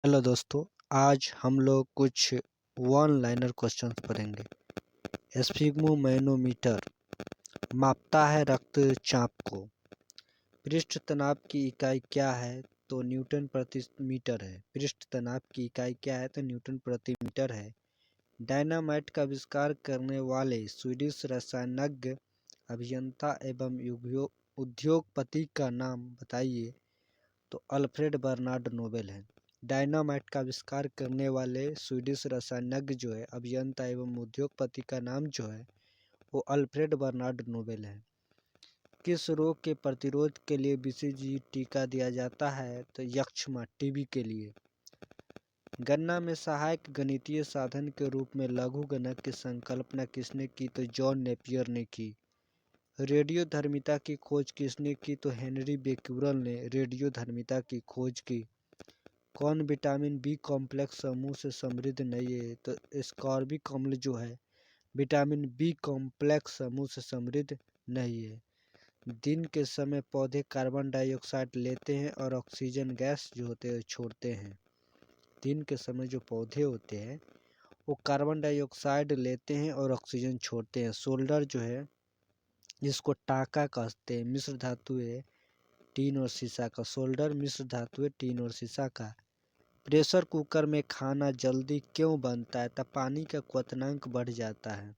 Hello दोस्तों, आज हम लोग कुछ वन लाइनर क्वेश्चंस पढ़ेंगे। स्फिग्मोमैनोमीटर मापता है रक्तचाप को। पृष्ठ तनाव की इकाई क्या है? तो न्यूटन प्रति मीटर है। पृष्ठ तनाव की इकाई क्या है? तो न्यूटन प्रति मीटर है। डायनामाइट का आविष्कार करने वाले स्वीडिश रसायनज्ञ, अभियंता एवं उद्योगपति का नाम बताइए। तो अल्फ्रेड बर्नार्ड नोबेल है। डायनामाइट का आविष्कार करने वाले स्वीडिश रसायनज्ञ जो है, अभियंता एवं उद्योगपति का नाम जो है वो अल्फ्रेड बर्नार्ड नोबेल है। किस रोग के प्रतिरोध के लिए बीसीजी टीका दिया जाता है? तो यक्ष्मा टीबी के लिए। गणना में सहायक गणितीय साधन के रूप में लघुगणक की संकल्पना किसने की? तो जॉन नेपियर ने की। रेडियोधर्मिता की खोज किसने की? तो हेनरी बेक्यूरल ने रेडियोधर्मिता की खोज की। कौन विटामिन बी कॉम्प्लेक्स समूह से समृद्ध नहीं है? तो एस्कॉर्बिक अम्ल जो है विटामिन बी कॉम्प्लेक्स समूह से समृद्ध नहीं है। दिन के समय पौधे कार्बन डाइऑक्साइड लेते हैं और ऑक्सीजन गैस जो होते हैं छोड़ते हैं। दिन के समय जो पौधे होते हैं वो कार्बन डाइऑक्साइड लेते हैं और ऑक्सीजन छोड़ते हैं। सोल्डर जो है जिसको टाका कहते हैं, मिश्र धातु है टीन और सीसा का। सोल्डर मिश्र धातु है टीन और सीसा का। प्रेशर कुकर में खाना जल्दी क्यों बनता है? तब पानी का क्वथनांक बढ़ जाता है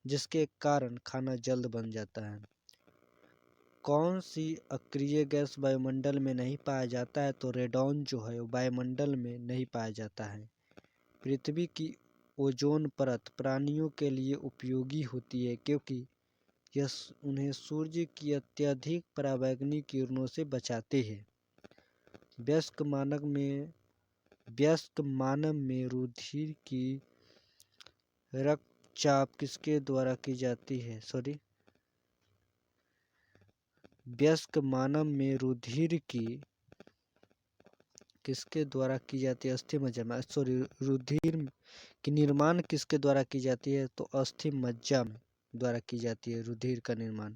जिसके कारण खाना जल्द बन जाता है। कौन सी अक्रिय गैस वायुमंडल में नहीं पाया जाता है? तो रेडॉन जो है वो वायुमंडल में नहीं पाया जाता है। पृथ्वी की ओजोन परत प्राणियों के लिए उपयोगी होती है क्योंकि यह उन्हें सूर्य की अत्यधिक पराबैंगनी किरणों से बचाती है। वयस्क मानव में रुधिर की रक्तचाप किसके द्वारा की जाती है? वयस्क मानव में रुधिर की किसके द्वारा की जाती है? अस्थि मज्जा में। रुधिर की निर्माण किसके द्वारा की जाती है? तो अस्थि मज्जा में द्वारा की जाती है रुधिर का निर्माण।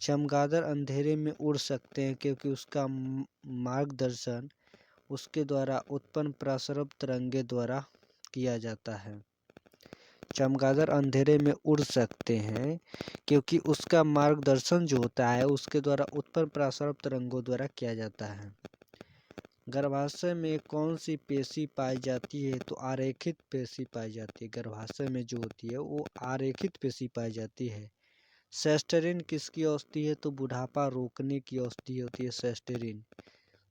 चमगादड़ अंधेरे में उड़ सकते हैं क्योंकि उसका मार्गदर्शन उसके द्वारा उत्पन्न प्रसरव तरंगे द्वारा किया जाता है। चमगादड़ अंधेरे में उड़ सकते हैं क्योंकि उसका मार्गदर्शन जो होता है उसके द्वारा उत्पन्न प्रसरव तरंगों द्वारा किया जाता है। गर्भाशय में कौन सी पेशी पाई जाती है? तो आरेखित पेशी पाई जाती है। गर्भाशय में जो होती है वो आरेखित पेशी पाई जाती है। सेस्टेरिन किसकी औषधि है? तो बुढ़ापा रोकने की औषधि होती है सेस्टेरिन।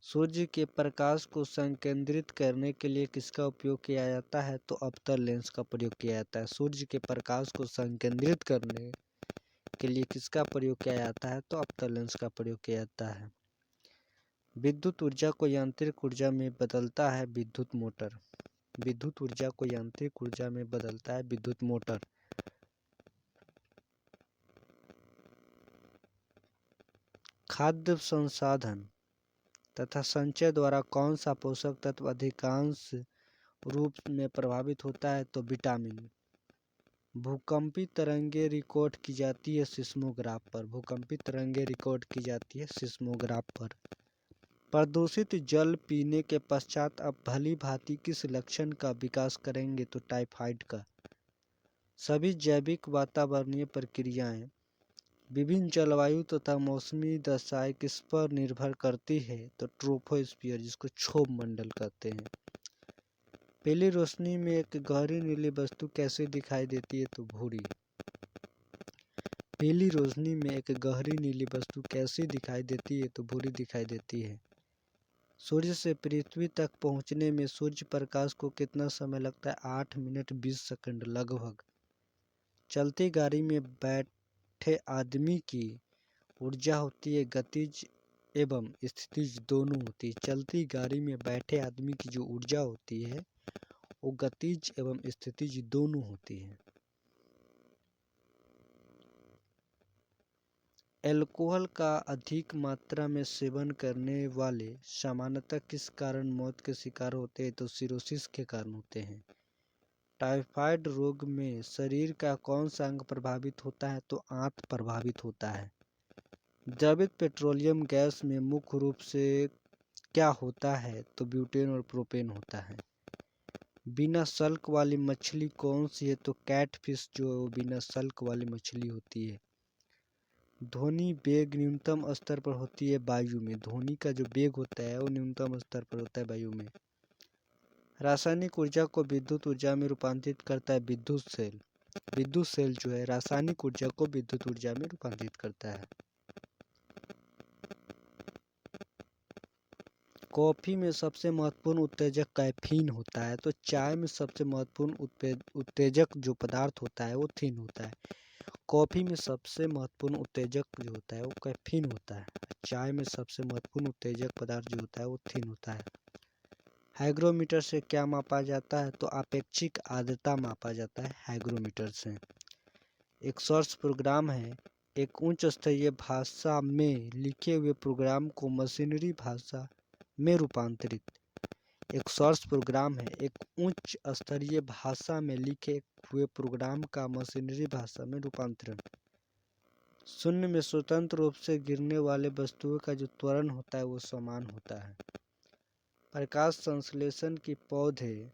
सूर्य के प्रकाश को संकेंद्रित करने के लिए किसका उपयोग किया जाता है? तो अवतल लेंस का प्रयोग किया जाता है। सूर्य के प्रकाश को संकेंद्रित करने के लिए किसका प्रयोग किया जाता है? तो अवतल लेंस का प्रयोग किया जाता है। विद्युत ऊर्जा को यांत्रिक ऊर्जा में बदलता है विद्युत मोटर। विद्युत ऊर्जा को यांत्रिक ऊर्जा में बदलता है विद्युत मोटर। खाद्य संसाधन तथा संचय द्वारा कौन सा पोषक तत्व अधिकांश रूप में प्रभावित होता है? तो विटामिन। भूकंपी तरंगे रिकॉर्ड की जाती है सिस्मोग्राफ पर। भूकंपी तरंगे रिकॉर्ड की जाती है सिस्मोग्राफ पर। प्रदूषित जल पीने के पश्चात आप भली भांति किस लक्षण का विकास करेंगे? तो टाइफाइड का। सभी जैविक वातावरणीय प्रक्रियाएं विभिन्न जलवायु तथा मौसमी दशाएं किस पर निर्भर करती है? तो ट्रोपोस्फियर जिसको क्षोभ मंडल कहते हैं। पीली रोशनी में एक गहरी नीली वस्तु कैसे दिखाई देती है? तो भूरी। पीली रोशनी में एक गहरी नीली वस्तु कैसी दिखाई देती है? तो भूरी दिखाई देती है। सूर्य से पृथ्वी तक पहुंचने में सूर्य प्रकाश को कितना समय लगता है? 8 मिनट 20 सेकंड लगभग। चलती गाड़ी में बैठे आदमी की ऊर्जा होती है गतिज एवं स्थितिज दोनों होती है। चलती गाड़ी में बैठे आदमी की जो ऊर्जा होती है वो गतिज एवं स्थितिज दोनों होती है। अल्कोहल का अधिक मात्रा में सेवन करने वाले सामान्यतः किस कारण मौत के शिकार होते हैं? तो सिरोसिस के कारण होते हैं। टाइफाइड रोग में शरीर का कौन सा अंग प्रभावित होता है? तो आंत प्रभावित होता है। द्रवित पेट्रोलियम गैस में मुख्य रूप से क्या होता है? तो ब्यूटेन और प्रोपेन होता है। बिना सल्क वाली मछली कौन सी है? तो कैटफिश जो बिना सल्क वाली मछली होती है। ध्वनि वेग न्यूनतम स्तर पर होती है वायु में। ध्वनि का जो वेग होता है वो न्यूनतम स्तर पर होता है वायु में। रासायनिक ऊर्जा को विद्युत ऊर्जा में रूपांतरित करता है विद्युत सेल। विद्युत सेल जो है रासायनिक ऊर्जा को विद्युत ऊर्जा में रूपांतरित करता है। कॉफी में सबसे महत्वपूर्ण उत्तेजक कैफीन होता है, तो चाय में सबसे महत्वपूर्ण उत्तेजक जो पदार्थ होता है वो थीन होता है। कॉफी में सबसे महत्वपूर्ण उत्तेजक जो होता है वो कैफीन होता है। चाय में सबसे महत्वपूर्ण उत्तेजक पदार्थ जो होता है वो थीन होता है। हाइग्रोमीटर से क्या मापा जाता है? तो आपेक्षिक आर्द्रता मापा जाता है हाइग्रोमीटर से। एक सोर्स प्रोग्राम है एक उच्च स्तरीय भाषा में लिखे हुए प्रोग्राम को मशीनरी भाषा में रूपांतरित। एक सोर्स प्रोग्राम है एक उच्च स्तरीय भाषा में लिखे हुए प्रोग्राम का मशीनरी भाषा में रूपांतरण। शून्य में स्वतंत्र रूप से गिरने वाले वस्तुओं का जो त्वरण होता है वो समान होता है। प्रकाश संश्लेषण की पौधे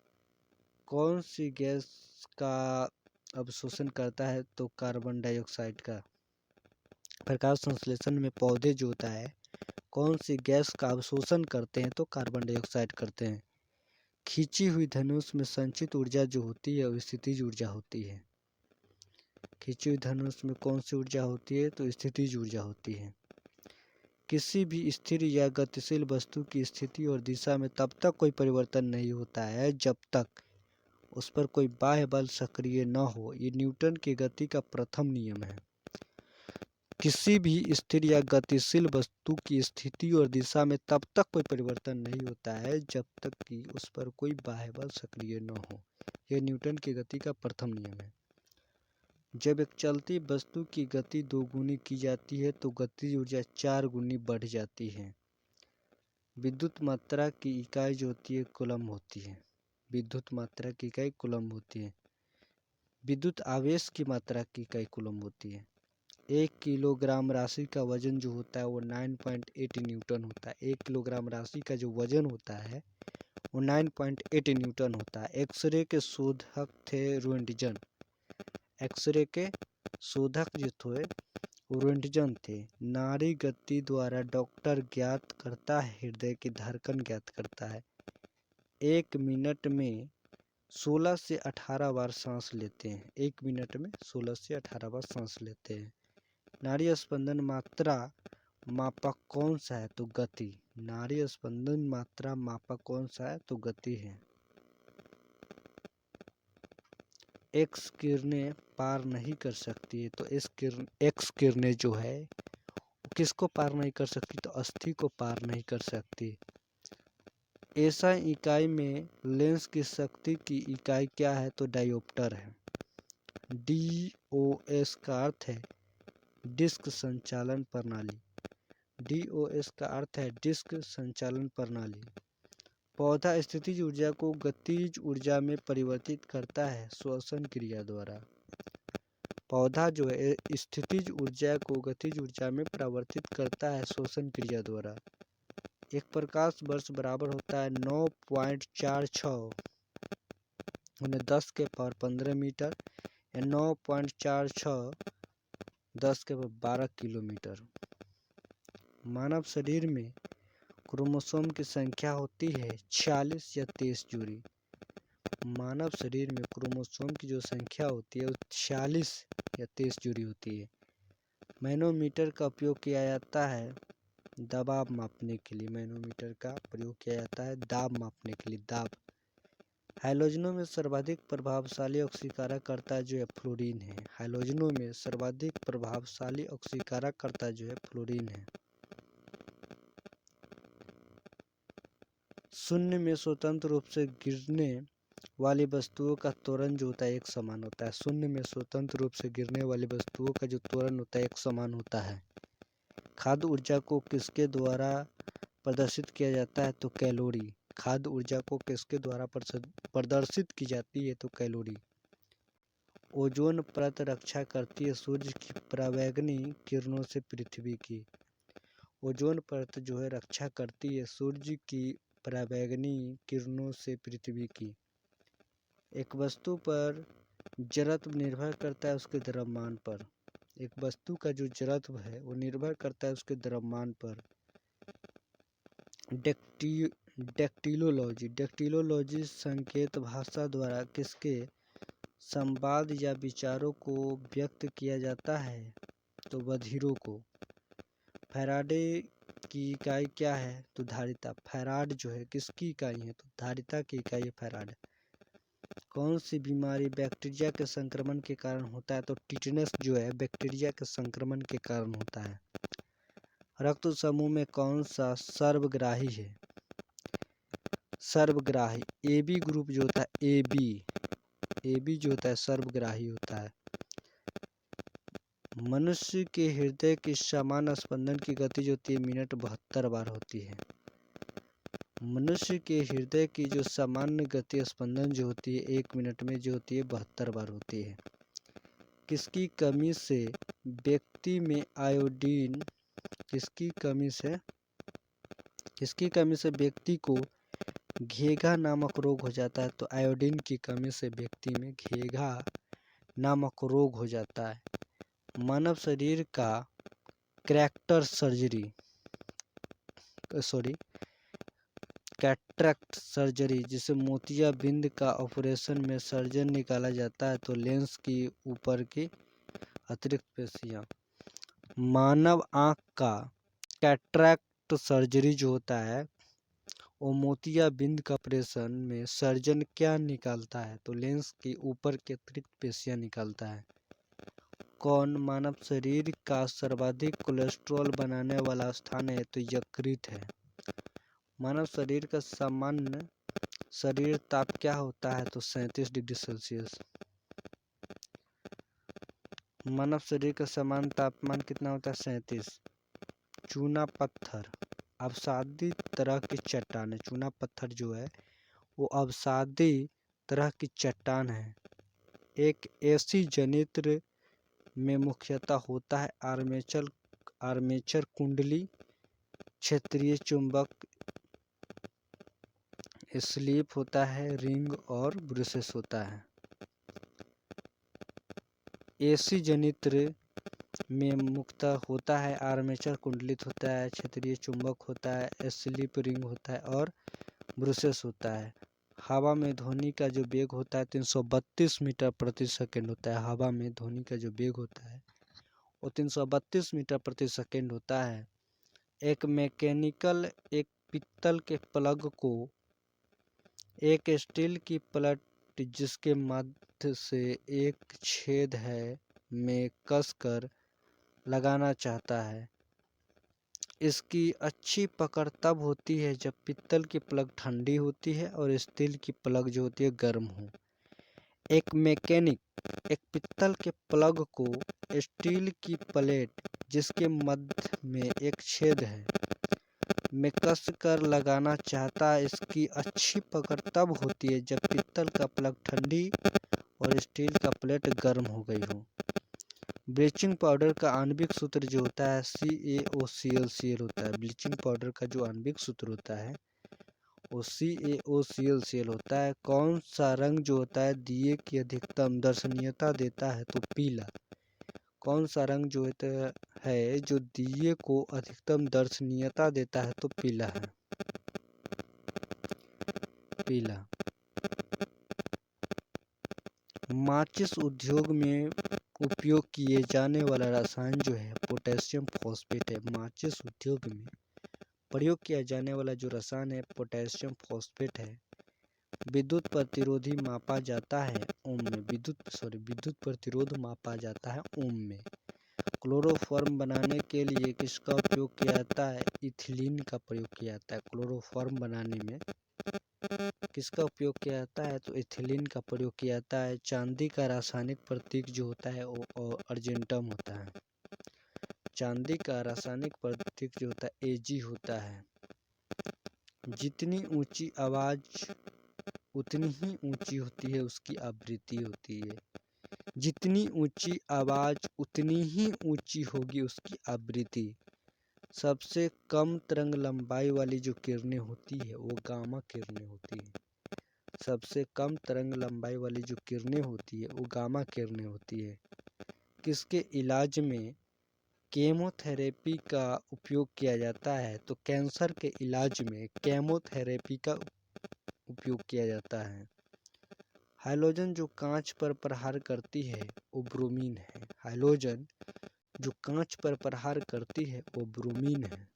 कौन सी गैस का अवशोषण करता है? तो कार्बन डाइऑक्साइड का। प्रकाश संश्लेषण में पौधे जो होता है कौन सी गैस का अवशोषण करते हैं? तो कार्बन डाइऑक्साइड करते हैं। खींची हुई धनुष में संचित ऊर्जा जो होती है वो स्थितिज ऊर्जा होती है। खींची हुई धनुष में कौन सी ऊर्जा होती है? तो स्थितिज ऊर्जा होती है। किसी भी स्थिर या गतिशील वस्तु की स्थिति और दिशा में तब तक कोई परिवर्तन नहीं होता है जब तक उस पर कोई बाह्य बल सक्रिय न हो। ये न्यूटन की गति का प्रथम नियम है। किसी भी स्थिर या गतिशील वस्तु की स्थिति और दिशा में तब तक कोई परिवर्तन नहीं होता है जब तक कि उस पर कोई बाह्य बल सक्रिय न हो। यह न्यूटन की गति का प्रथम नियम है। जब एक चलती वस्तु की गति 2 गुनी की जाती है तो गतिज ऊर्जा 4 गुनी बढ़ जाती है। विद्युत मात्रा की इकाई जो होती है कूलम होती है। विद्युत मात्रा की इकाई कूलम होती है। विद्युत आवेश की मात्रा की इकाई कूलम होती है। 1 किलोग्राम राशि का वजन जो होता है वो 9.8 न्यूटन होता है। 1 किलोग्राम राशि का जो वजन होता है वो 9.8 न्यूटन होता है। एक्सरे के शोधक थे रोएंटजन। एक्सरे के शोधक जो थे वो रोएंटजन थे। नाड़ी गति द्वारा डॉक्टर ज्ञात करता है हृदय की धड़कन ज्ञात करता है। 1 मिनट में 16 से 18 बार सांस लेते हैं। 1 मिनट में 16 से 18 बार सांस लेते हैं। नाड़ी स्पंदन मात्रा मापक कौन सा है? तो गति। नाड़ी स्पंदन मात्रा मापक कौन सा है? तो गति है। एक्स किरणें पार नहीं कर सकती है तो एक्स किरणें जो है किसको पार नहीं कर सकती? तो अस्थि को पार नहीं कर सकती। ऐसा इकाई में लेंस की शक्ति की इकाई क्या है? तो डायोप्टर है। DOS का अर्थ है डिस्क संचालन प्रणाली। DOS का अर्थ है डिस्क संचालन प्रणाली। पौधा स्थितिज ऊर्जा को गतिज ऊर्जा में परिवर्तित करता है श्वसन क्रिया द्वारा। पौधा जो है स्थितिज ऊर्जा को गतिज ऊर्जा में परिवर्तित करता है श्वसन क्रिया द्वारा। एक प्रकाश वर्ष बराबर होता है 9.46 10 के पावर 15 मीटर या 9.46 10 के पावर 12 किलोमीटर। मानव शरीर में क्रोमोसोम की संख्या होती है 46 या 23 जोड़ी। मानव शरीर में क्रोमोसोम की जो संख्या होती है वो 46 या 23 जोड़ी होती है। मैनोमीटर का उपयोग किया जाता है दबाव मापने के लिए। मैनोमीटर का प्रयोग किया जाता है दाब मापने के लिए, दाब। हैलोजनों में सर्वाधिक प्रभावशाली ऑक्सीकारकर्ता जो है फ्लोरीन है। हैलोजनों में सर्वाधिक प्रभावशाली ऑक्सीकारकर्ता जो है फ्लोरीन है। शून्य में स्वतंत्र रूप से गिरने वाली वस्तुओं का त्वरण जो होता है एक समान होता है। शून्य में स्वतंत्र रूप से गिरने वाली वस्तुओं का जो त्वरण होता है एक समान होता है। खाद्य ऊर्जा को किसके द्वारा प्रदर्शित किया जाता है? तो कैलोरी। खाद्य ऊर्जा को किसके द्वारा प्रदर्शित की जाती है? तो कैलोरी। ओजोन परत रक्षा करती है सूर्य की पराबैंगनी किरणों से पृथ्वी की। ओजोन परत जो है रक्षा करती है सूर्य की पराबैंगनी किरणों से पृथ्वी की। एक वस्तु पर जड़त्व निर्भर करता है उसके द्रव्यमान पर। एक वस्तु का जो जड़त्व है वो निर्भर करता है उसके द्रव्यमान पर। डेक्टिलोलॉजी संकेत भाषा द्वारा किसके संवाद या विचारों को व्यक्त किया जाता है? तो बधिरों को। फैराडे की इकाई क्या है? तो धारिता। फैराड जो है किसकी इकाई है? तो धारिता की इकाई है फैराड। कौन सी बीमारी बैक्टीरिया के संक्रमण के कारण होता है? तो टिटनस जो है बैक्टीरिया के संक्रमण के कारण होता है। रक्त समूह में कौन सा सर्वग्राही है? सर्वग्राही AB ग्रुप जो होता है AB जो होता है सर्वग्राही होता है। मनुष्य के हृदय की सामान्य स्पंदन की गति जो होती है मिनट 72 बार होती है। मनुष्य के हृदय की जो सामान्य गति स्पंदन जो होती है 1 मिनट में जो होती है 72 बार होती है। किसकी कमी से व्यक्ति में आयोडीन किसकी कमी से व्यक्ति को घेघा नामक रोग हो जाता है? तो आयोडीन की कमी से व्यक्ति में घेघा नामक रोग हो जाता है। मानव शरीर का कैटरेक्ट सर्जरी जिसे मोतियाबिंद का ऑपरेशन में सर्जन निकाला जाता है तो लेंस की ऊपर की अतिरिक्त पेशियां। मानव आँख का कैटरेक्ट सर्जरी जो होता है वो मोतियाबिंद का ऑपरेशन में सर्जन क्या निकालता है? तो लेंस के ऊपर की अतिरिक्त पेशियां निकालता है। कौन मानव शरीर का सर्वाधिक कोलेस्ट्रॉल बनाने वाला स्थान है? तो यकृत है। मानव शरीर का सामान्य शरीर ताप क्या होता है? तो 37 डिग्री सेल्सियस। मानव शरीर का सामान्य तापमान कितना होता है? 37। चूना पत्थर अवसादी तरह की चट्टान है। चूना पत्थर जो है वो अवसादी तरह की चट्टान है। एक ऐसी जनित्र में मुख्यतः होता है आर्मेचर कुंडली, क्षेत्रीय चुंबक, स्लीप होता है, रिंग और ब्रूसेस होता है। एसी जनित्र में मुख्यतः होता है आर्मेचर कुंडलित होता है, क्षेत्रीय चुंबक होता है, स्लीप रिंग होता है और ब्रूसेस होता है। हवा में ध्वनि का जो वेग होता है 332 मीटर प्रति सेकंड होता है। हवा में ध्वनि का जो वेग होता है वो 332 मीटर प्रति सेकंड होता है। एक पित्तल के प्लग को एक स्टील की प्लेट जिसके मध्य से एक छेद है में कसकर लगाना चाहता है। इसकी अच्छी पकड़ तब होती है जब पित्तल की प्लग ठंडी होती है और स्टील की प्लग जो होती है गर्म हो। एक मैकेनिक एक पित्तल के प्लग को स्टील की प्लेट जिसके मध्य में एक छेद है में कस कर लगाना चाहता है। इसकी अच्छी पकड़ तब होती है जब पित्तल का प्लग ठंडी और स्टील का प्लेट गर्म हो गई हो। ब्लीचिंग पाउडर का आणविक सूत्र जो होता है CaOCl होता है। ब्लीचिंग पाउडर का जो आणविक सूत्र होता है वो CaOCl होता है। कौन सा रंग जो होता है दिए की अधिकतम दर्शनीयता देता है? तो पीला। कौन सा रंग जो होता है जो दिए को अधिकतम दर्शनीयता देता है? तो पीला है। पीला। माचिस उद्योग में उपयोग किए जाने वाला रसायन जो है पोटेशियम फॉस्फेट है। माचिस उद्योग में प्रयोग किया जाने वाला जो रसायन है पोटेशियम फॉस्फेट है। विद्युत प्रतिरोधी मापा जाता है ओम में। विद्युत प्रतिरोध मापा जाता है ओम में। क्लोरोफॉर्म बनाने के लिए किसका उपयोग किया जाता है? इथिलीन का प्रयोग किया जाता है। क्लोरोफॉर्म बनाने में किसका उपयोग किया जाता है? तो इथिलीन का प्रयोग किया जाता है। चांदी का रासायनिक प्रतीक जो होता है वो अर्जेंटम होता है। चांदी का रासायनिक प्रतीक जो होता है Ag होता है। जितनी ऊंची आवाज उतनी ही ऊंची होती है उसकी आवृत्ति होती है। जितनी ऊंची आवाज उतनी ही ऊंची होगी उसकी आवृत्ति। सबसे कम तरंग लंबाई वाली जो किरणें होती है वो गामा किरणें होती है। सबसे कम तरंग लंबाई वाली जो किरणें होती है वो गामा किरणें होती है। किसके इलाज में केमोथेरेपी का उपयोग किया जाता है? तो कैंसर के इलाज में केमोथेरेपी का उपयोग किया जाता है। हाइलोजन जो कांच पर प्रहार करती है वो ब्रोमीन है। हाइलोजन जो कांच पर प्रहार करती है वो ब्रोमीन है।